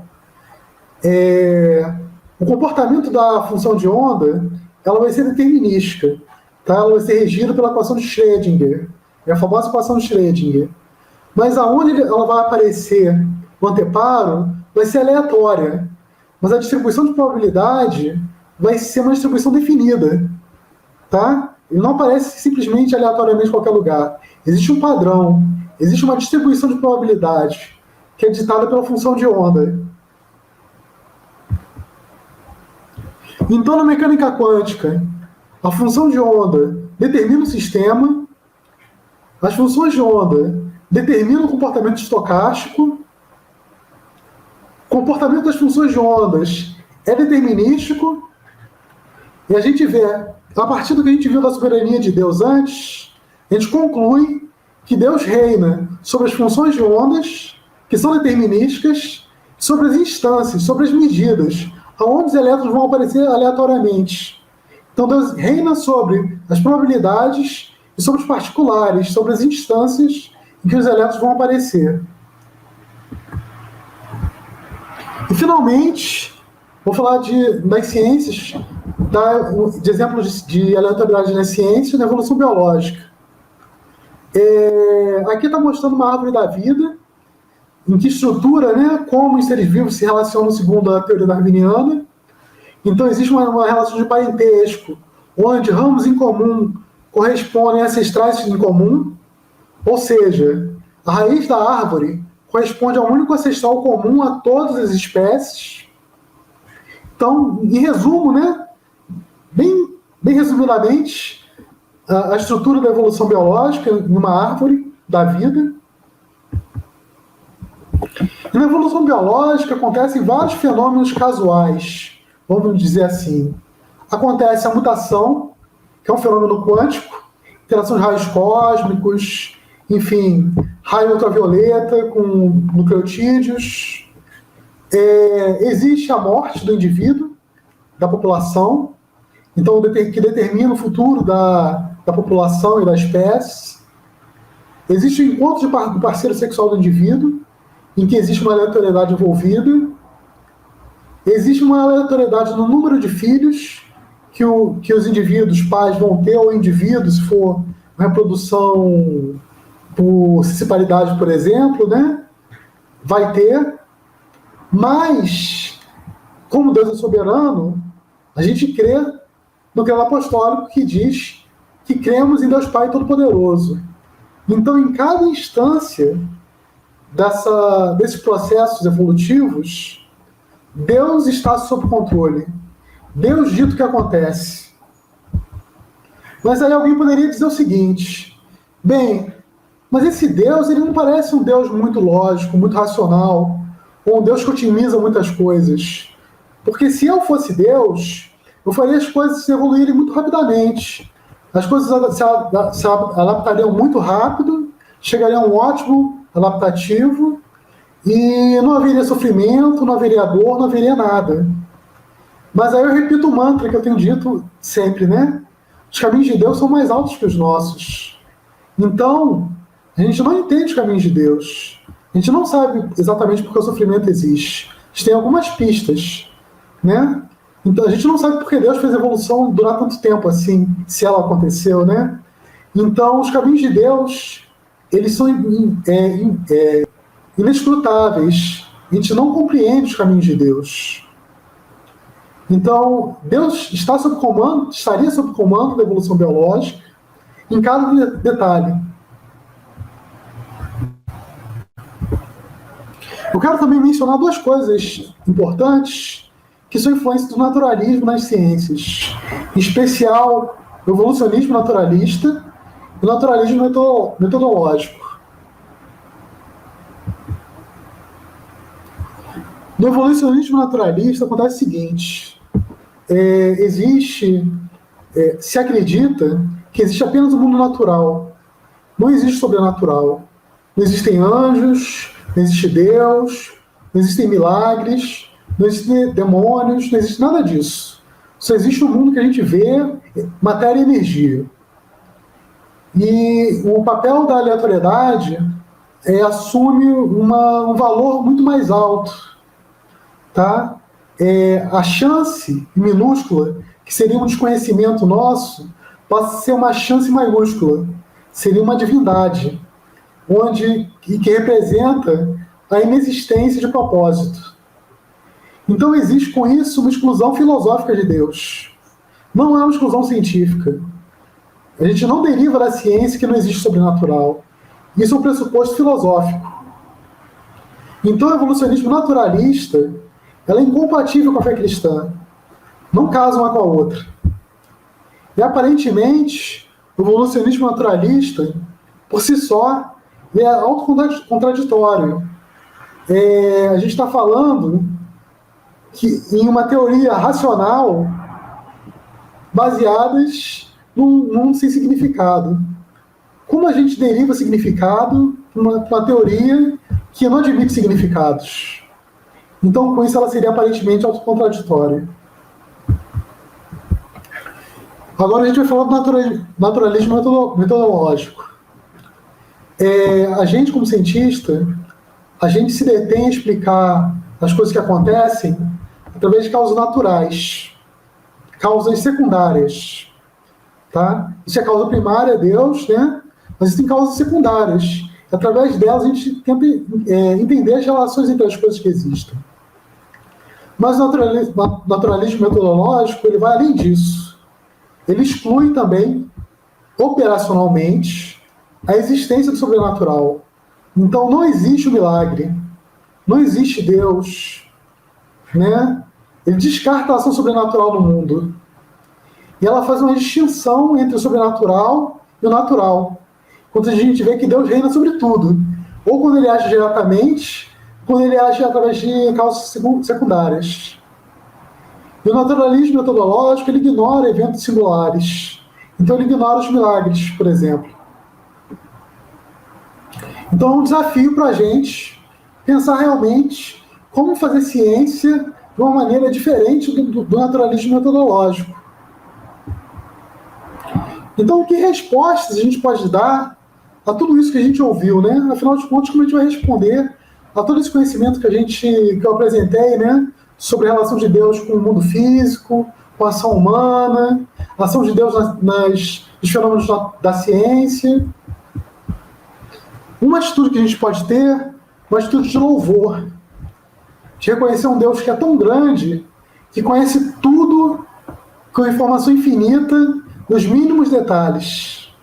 O comportamento da função de onda, ela vai ser determinística, tá? Ela vai ser regida pela equação de Schrödinger, é a famosa equação de Schrödinger. Mas aonde ela vai aparecer no anteparo vai ser aleatória. Mas a distribuição de probabilidade vai ser uma distribuição definida, tá? Ele não aparece simplesmente aleatoriamente em qualquer lugar. Existe um padrão, existe uma distribuição de probabilidade que é ditada pela função de onda. Então, na mecânica quântica, a função de onda determina o sistema, as funções de onda determinam o comportamento estocástico, o comportamento das funções de ondas é determinístico, e a gente vê, a partir do que a gente viu da soberania de Deus antes, a gente conclui que Deus reina sobre as funções de ondas, que são determinísticas, sobre as instâncias, sobre as medidas, aonde os elétrons vão aparecer aleatoriamente. Então Deus reina sobre as probabilidades e sobre os particulares, sobre as instâncias em que os elétrons vão aparecer. E, finalmente, vou falar das ciências, de exemplos de aleatoriedade nas ciências e na evolução biológica. Aqui está mostrando uma árvore da vida, em que estrutura, né, como os seres vivos se relacionam segundo a teoria darwiniana. Então, existe uma relação de parentesco, onde ramos em comum correspondem a ancestrais em comum, ou seja, a raiz da árvore corresponde ao único ancestral comum a todas as espécies. Então, em resumo, né, bem resumidamente, a estrutura da evolução biológica em uma árvore da vida. E na evolução biológica acontecem vários fenômenos casuais, vamos dizer assim. Acontece a mutação, que é um fenômeno quântico, interação de raios cósmicos, enfim, raio ultravioleta com nucleotídeos. Existe a morte do indivíduo, da população, então que determina o futuro da população e da espécie. Existe o encontro do parceiro sexual do indivíduo, em que existe uma aleatoriedade envolvida. Existe uma aleatoriedade no número de filhos que os indivíduos, pais, vão ter, ou indivíduos, se for uma reprodução por cisparidade, por exemplo, né? Vai ter. Mas, como Deus é soberano, a gente crê no credo apostólico que diz que cremos em Deus Pai Todo-Poderoso. Então, em cada instância desses processos evolutivos, Deus está sob controle. Deus dita o que acontece. Mas aí alguém poderia dizer o seguinte: bem, mas esse Deus, ele não parece um Deus muito lógico, muito racional, ou um Deus que otimiza muitas coisas. Porque se eu fosse Deus, eu faria as coisas se evoluírem muito rapidamente. As coisas se adaptariam muito rápido, chegariam a um ótimo adaptativo, e não haveria sofrimento, não haveria dor, não haveria nada. Mas aí eu repito o mantra que eu tenho dito sempre, né? Os caminhos de Deus são mais altos que os nossos. Então, a gente não entende os caminhos de Deus. A gente não sabe exatamente porque o sofrimento existe. A gente tem algumas pistas, né? Então, a gente não sabe por que Deus fez a evolução durar tanto tempo assim, se ela aconteceu, né? Então, os caminhos de Deus, eles são inescrutáveis. A gente não compreende os caminhos de Deus. Então, Deus estaria sob comando da evolução biológica em cada detalhe. Eu quero também mencionar duas coisas importantes que são influências do naturalismo nas ciências, em especial o evolucionismo naturalista e o naturalismo metodológico. No evolucionismo naturalista acontece o seguinte: se acredita que existe apenas o mundo natural, não existe sobrenatural, não existem anjos, não existe Deus, não existem milagres, não existem demônios, não existe nada disso. Só existe o mundo que a gente vê, matéria e energia. E o papel da aleatoriedade assume um valor muito mais alto. Tá? A chance minúscula, que seria um desconhecimento nosso, passa a ser uma chance maiúscula. Seria uma divindade, que representa a inexistência de propósito. Então existe com isso uma exclusão filosófica de Deus. Não é uma exclusão científica. A gente não deriva da ciência que não existe sobrenatural. Isso é um pressuposto filosófico. Então o evolucionismo naturalista ela é incompatível com a fé cristã. Não casa uma com a outra. E aparentemente o evolucionismo naturalista, por si só, é autocontraditório. A gente está falando que em uma teoria racional baseadas num mundo sem significado. Como a gente deriva significado uma teoria que não admite significados? Então, com isso, ela seria aparentemente autocontraditória. Agora a gente vai falar do naturalismo metodológico. A gente, como cientista, a gente se detém a explicar as coisas que acontecem através de causas naturais, causas secundárias. Tá? Isso é a causa primária, Deus, né? Mas existem causas secundárias. Através delas a gente tenta entender as relações entre as coisas que existem. Mas o naturalismo metodológico ele vai além disso. Ele exclui também, operacionalmente, a existência do sobrenatural. Então não existe o milagre, não existe Deus, né? Ele descarta a ação sobrenatural no mundo. E ela faz uma distinção entre o sobrenatural e o natural. Quando a gente vê que Deus reina sobre tudo. Ou quando ele age diretamente, quando ele age através de causas secundárias. E o naturalismo metodológico, ele ignora eventos singulares. Então ele ignora os milagres, por exemplo. Então é um desafio para a gente pensar realmente como fazer ciência de uma maneira diferente do naturalismo metodológico. Então, que respostas a gente pode dar a tudo isso que a gente ouviu, né? Afinal de contas, como a gente vai responder a todo esse conhecimento que eu apresentei, né? Sobre a relação de Deus com o mundo físico, com a ação humana, a ação de Deus nos fenômenos da ciência. Uma atitude que a gente pode ter, uma atitude de louvor, de reconhecer um Deus que é tão grande, que conhece tudo com informação infinita, nos mínimos detalhes.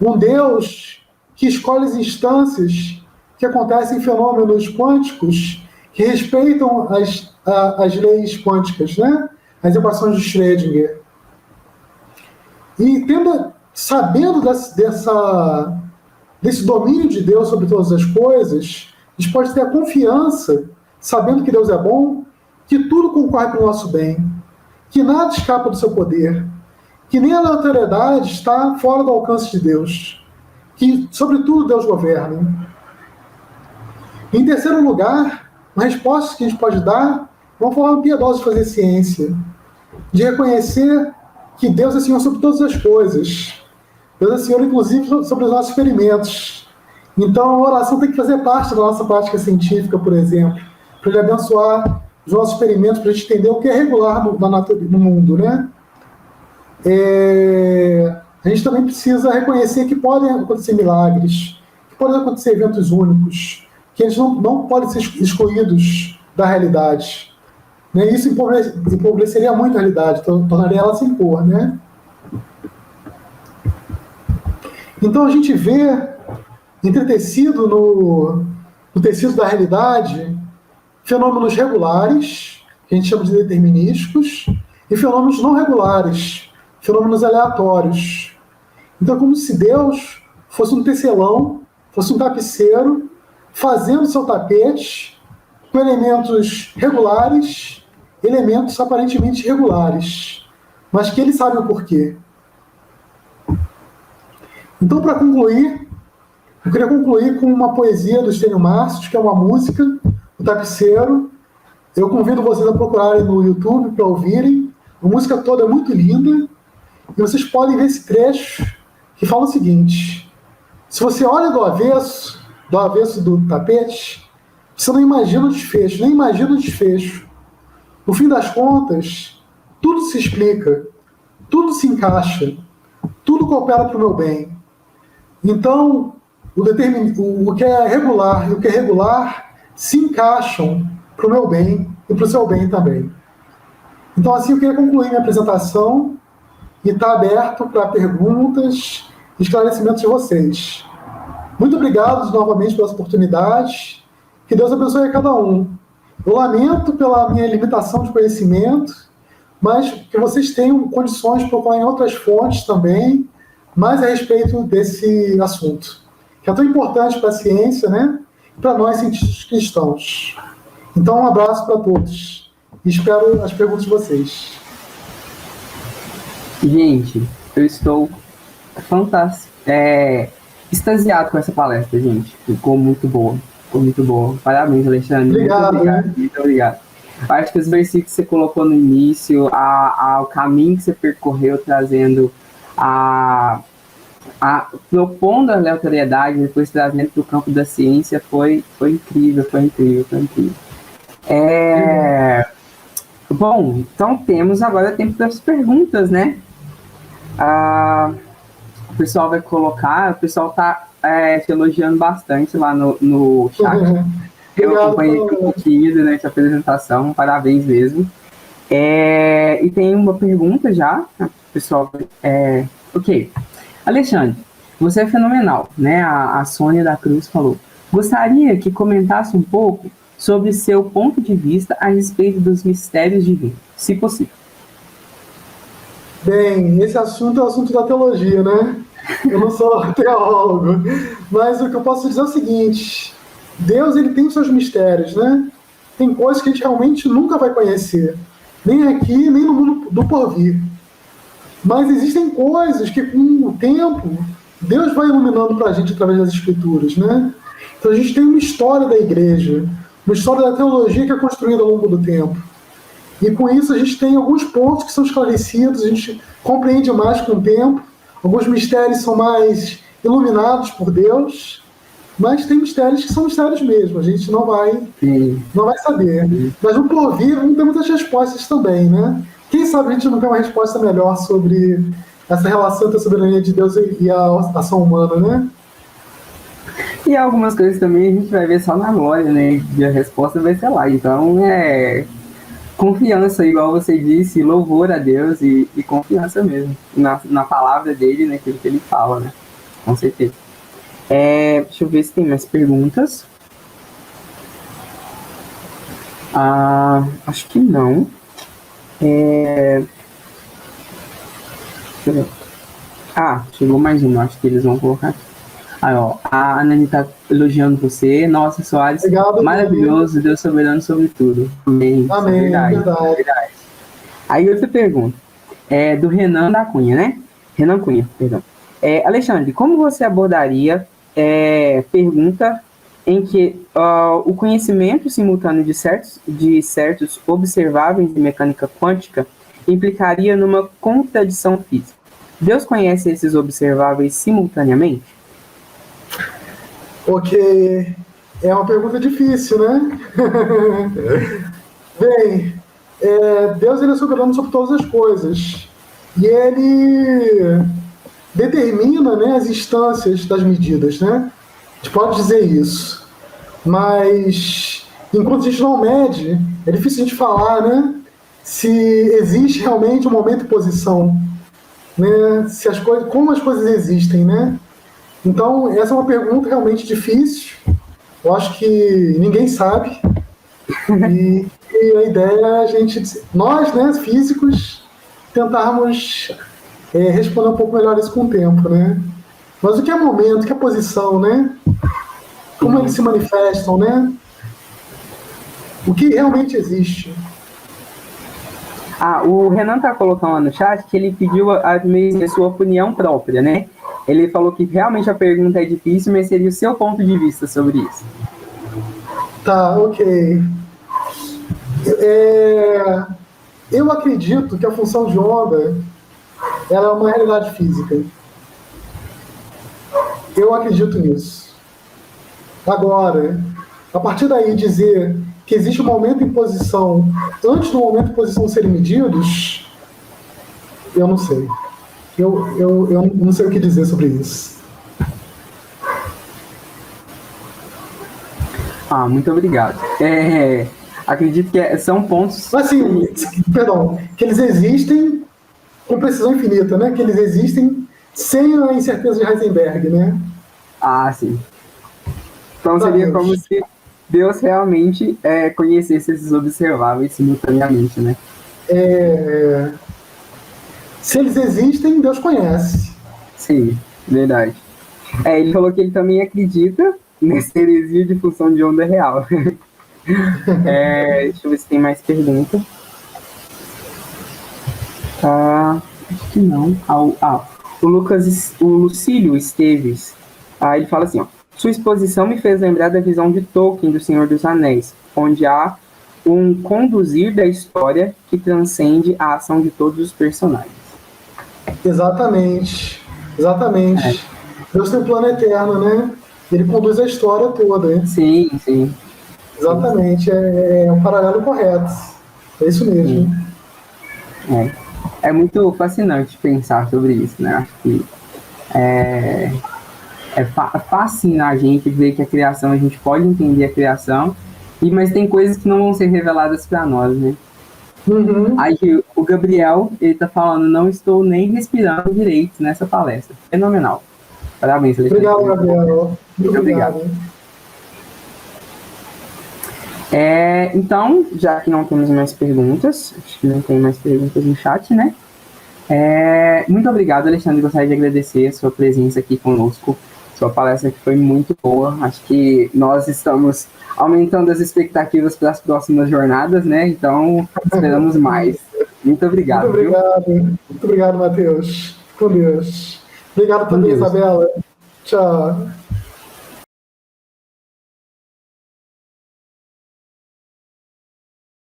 Um Deus que escolhe as instâncias que acontecem em fenômenos quânticos que respeitam as leis quânticas, né? As equações de Schrödinger. E sabendo desse domínio de Deus sobre todas as coisas, a gente pode ter a confiança, sabendo que Deus é bom, que tudo concorre para o nosso bem, que nada escapa do seu poder, que nem a aleatoriedade está fora do alcance de Deus, que, sobretudo, Deus governa. Em terceiro lugar, uma resposta que a gente pode dar é uma forma piedosa de fazer ciência, de reconhecer que Deus é Senhor sobre todas as coisas. Deus é Senhor, inclusive, sobre os nossos experimentos. Então, a oração tem que fazer parte da nossa prática científica, por exemplo, para Ele abençoar os nossos experimentos para a gente entender o que é regular no mundo, né? A gente também precisa reconhecer que podem acontecer milagres, que podem acontecer eventos únicos, que eles não podem ser excluídos da realidade. Né? Isso empobreceria muito a realidade, tornaria ela sem cor, né? Então a gente vê entretecido no tecido da realidade fenômenos regulares, que a gente chama de determinísticos, e fenômenos não regulares, fenômenos aleatórios. Então é como se Deus fosse um tecelão, fosse um tapeceiro, fazendo seu tapete com elementos regulares, elementos aparentemente irregulares, mas que ele sabe o porquê. Então, para concluir, eu queria concluir com uma poesia do Estênio Marcius, que é uma música, O Tapeceiro. Eu convido vocês a procurarem no YouTube para ouvirem. A música toda é muito linda. E vocês podem ver esse trecho que fala o seguinte: se você olha do avesso do tapete, você não imagina o desfecho, nem imagina o desfecho. No fim das contas, tudo se explica, tudo se encaixa, tudo coopera para o meu bem. Então, o que é regular e o que é regular se encaixam para o meu bem e para o seu bem também. Então, assim, eu queria concluir minha apresentação e estar aberto para perguntas e esclarecimentos de vocês. Muito obrigado novamente pela oportunidade. Que Deus abençoe a cada um. Eu lamento pela minha limitação de conhecimento, mas que vocês tenham condições de procurar em outras fontes também, mais a respeito desse assunto, que é tão importante para a ciência, né? E para nós, cientistas cristãos. Então, um abraço para todos. E espero as perguntas de vocês. Gente, eu estou extasiado com essa palestra, gente. Ficou muito boa. Parabéns, Alexandre. Obrigado. Muito obrigado. Acho que os versículos que você colocou no início, o caminho que você percorreu, trazendo propondo a aleatoriedade, depois trazendo para o campo da ciência, foi incrível. Bom, então temos agora tempo para as perguntas, né? O pessoal vai colocar, o pessoal está te elogiando bastante lá no chat. Eu acompanhei um pouquinho durante a apresentação, parabéns mesmo. E tem uma pergunta já, pessoal. Ok. Alexandre, você é fenomenal, né? A Sônia da Cruz falou. Gostaria que comentasse um pouco sobre seu ponto de vista a respeito dos mistérios divinos, se possível. Bem, esse assunto é o assunto da teologia, né? Eu não sou teólogo, mas o que eu posso dizer é o seguinte: Deus, ele tem os seus mistérios, né? Tem coisas que a gente realmente nunca vai conhecer, nem aqui, nem no mundo do porvir. Mas existem coisas que, com o tempo, Deus vai iluminando para a gente através das Escrituras, né? Então a gente tem uma história da igreja, uma história da teologia que é construída ao longo do tempo. E com isso a gente tem alguns pontos que são esclarecidos, a gente compreende mais com o tempo, alguns mistérios são mais iluminados por Deus, mas tem mistérios que são mistérios mesmo, a gente não vai saber. Mas no porvir vamos ter muitas respostas também, né? Quem sabe a gente não tem uma resposta melhor sobre essa relação entre a soberania de Deus e a ação humana, né? E algumas coisas também a gente vai ver só na glória, né? E a resposta vai ser lá. Então, confiança, igual você disse, louvor a Deus e confiança mesmo na palavra dele, naquilo que ele fala, né? Com certeza. Deixa eu ver se tem mais perguntas. Acho que não. Chegou mais uma, acho que eles vão colocar aqui. A Anani está elogiando você. Nossa, Soares, obrigado, maravilhoso, Deus soberano sobre tudo. Amém. Amém, verdade. Aí outra pergunta, do Renan da Cunha, né? Renan Cunha, perdão. Alexandre, como você abordaria pergunta em que o conhecimento simultâneo de certos observáveis de mecânica quântica implicaria numa contradição física? Deus conhece esses observáveis simultaneamente? Ok, é uma pergunta difícil, né? Bem, Deus ele é soberano sobre todas as coisas. E ele determina, né, as instâncias das medidas, né? A gente pode dizer isso. Mas, enquanto a gente não mede, é difícil a gente falar, né, se existe realmente um momento e posição, né? Se as coisas, como as coisas existem, né? Então, essa é uma pergunta realmente difícil. Eu acho que ninguém sabe. E a ideia é a gente, nós, né, físicos, tentarmos responder um pouco melhor isso com o tempo, né? Mas o que é momento, o que é posição, né? Como eles se manifestam, né? O que realmente existe. O Renan tá colocando lá no chat que ele pediu a sua opinião própria, né? Ele falou que realmente a pergunta é difícil, mas seria o seu ponto de vista sobre isso. Tá, ok. Eu acredito que a função de onda ela é uma realidade física. Eu acredito nisso. Agora, a partir daí dizer que existe um momento em posição antes do momento em posição serem medidos, eu não sei. Eu não sei o que dizer sobre isso. Muito obrigado. Acredito que são pontos... Assim, perdão, que eles existem com precisão infinita, né? Que eles existem sem a incerteza de Heisenberg, né? Sim. Então seria como se Deus realmente conhecesse esses observáveis simultaneamente, né? Se eles existem, Deus conhece. Sim, verdade. Ele falou que ele também acredita nessa heresia de função de onda real. Deixa eu ver se tem mais pergunta. Acho que não. O Lucílio Esteves, ele fala assim, sua exposição me fez lembrar da visão de Tolkien do Senhor dos Anéis, onde há um conduzir da história que transcende a ação de todos os personagens. Exatamente. Deus tem um plano eterno, né? Ele conduz a história toda, né? Sim. Exatamente, é um paralelo correto. É isso mesmo. É muito fascinante pensar sobre isso, né? Acho que fascina a gente ver que a criação, a gente pode entender a criação, mas tem coisas que não vão ser reveladas para nós, né? Aí o Gabriel, ele tá falando, não estou nem respirando direito nessa palestra. Fenomenal. Parabéns, Alexandre. Obrigado, Gabriel. Muito obrigado. Então, já que não temos mais perguntas, acho que não tem mais perguntas no chat, né? Muito obrigado, Alexandre. Gostaria de agradecer a sua presença aqui conosco. Sua palestra que foi muito boa. Acho que nós estamos aumentando as expectativas para as próximas jornadas, né? Então, esperamos mais. Muito obrigado. Muito obrigado, Matheus. Com Deus. Obrigado também, Isabela. Tchau.